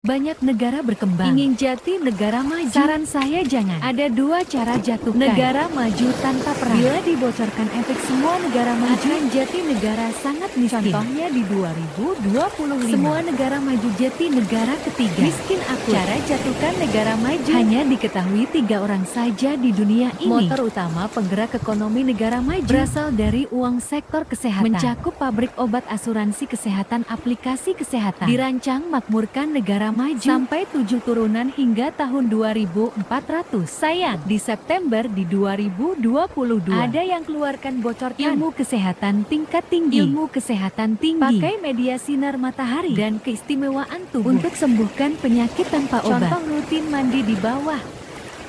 Banyak negara berkembang, ingin jadi negara maju. Saran saya jangan. Ada dua cara jatuhkan negara maju tanpa perang. Bila dibocorkan efek semua negara maju akan jadi negara sangat miskin. Contohnya di 2025. Semua negara maju jadi negara ketiga. Miskin akut. Cara jatuhkan negara maju hanya diketahui 3 orang saja di dunia ini. Motor utama penggerak ekonomi negara maju berasal dari uang sektor kesehatan. Mencakup pabrik obat, asuransi kesehatan, aplikasi kesehatan. Dirancang makmurkan negara maju sampai 7 turunan hingga tahun 2400. Sayang, di September di 2022 ada yang keluarkan bocorkan ilmu kesehatan tingkat tinggi. Ilmu kesehatan tinggi pakai media sinar matahari dan keistimewaan tubuh untuk sembuhkan penyakit tanpa obat. Contoh rutin mandi di bawah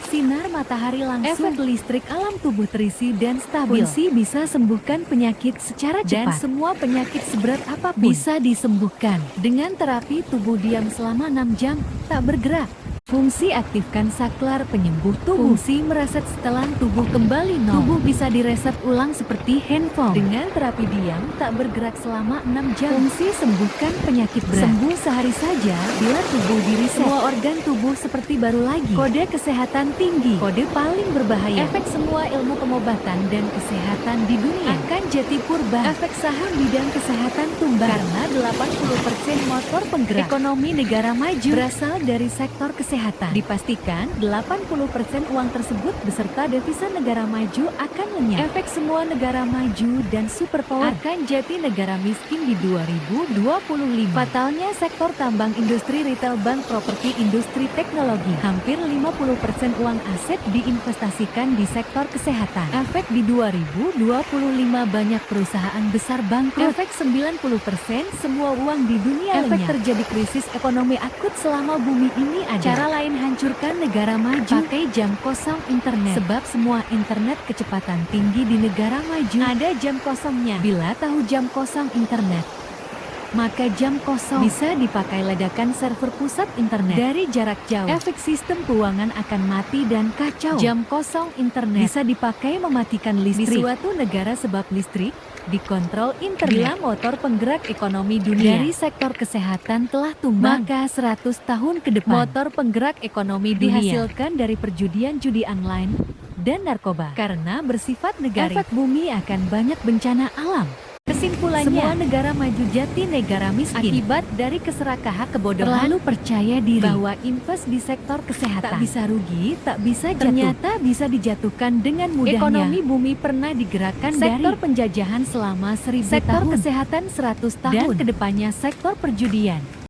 sinar matahari langsung. Efek listrik, alam tubuh terisi dan stabil. Fungsi bisa sembuhkan penyakit secara cepat. Dan semua penyakit seberat apapun bisa disembuhkan. Dengan terapi tubuh diam selama 6 jam, tak bergerak. Fungsi aktifkan saklar penyembuh tubuh. Fungsi mereset setelah tubuh kembali nol. Tubuh bisa direset ulang seperti handphone. Dengan terapi diam, tak bergerak selama 6 jam. Fungsi sembuhkan penyakit berat. Sembuh sehari saja bila tubuh direset. Semua organ tubuh seperti baru lagi. Kode kesehatan tinggi. Kode paling berbahaya. Efek semua ilmu pengobatan dan kesehatan di dunia akan jatuh purba. Efek saham bidang kesehatan tumbang. Karena 80% motor penggerak ekonomi negara maju berasal dari sektor kesehatan. Dipastikan 80% uang tersebut beserta devisa negara maju akan lenyap. Efek semua negara maju dan superpower akan jadi negara miskin di 2025. Fatalnya sektor tambang, industri retail, bank, properti, industri teknologi. Hampir 50% uang aset diinvestasikan di sektor kesehatan. Efek di 2025 banyak perusahaan besar bangkrut. Efek 90% semua uang di dunia lenyap. Efek terjadi krisis ekonomi akut selama bumi ini ada. Cara lain hancurkan negara maju, pakai jam kosong internet. Sebab semua internet kecepatan tinggi di negara maju ada jam kosongnya. Bila tahu jam kosong internet, maka jam kosong bisa dipakai ledakan server pusat internet dari jarak jauh. Efek sistem keuangan akan mati dan kacau. Jam kosong internet bisa dipakai mematikan listrik di suatu negara sebab listrik dikontrol internet. Bila motor penggerak ekonomi dunia dari sektor kesehatan telah tumbang, maka 100 tahun ke depan motor penggerak ekonomi dunia dihasilkan dari perjudian, judi online, dan narkoba. Karena bersifat negatif, efek bumi akan banyak bencana alam. Kesimpulannya, semua negara maju jadi negara miskin akibat dari keserakahan, kebodohan, terlalu percaya diri bahwa invest di sektor kesehatan tak bisa rugi, tak bisa jatuh. Ternyata bisa dijatuhkan dengan mudahnya. Ekonomi bumi pernah digerakkan sektor dari penjajahan selama 1000 tahun, sektor kesehatan 100 tahun, dan kedepannya sektor perjudian.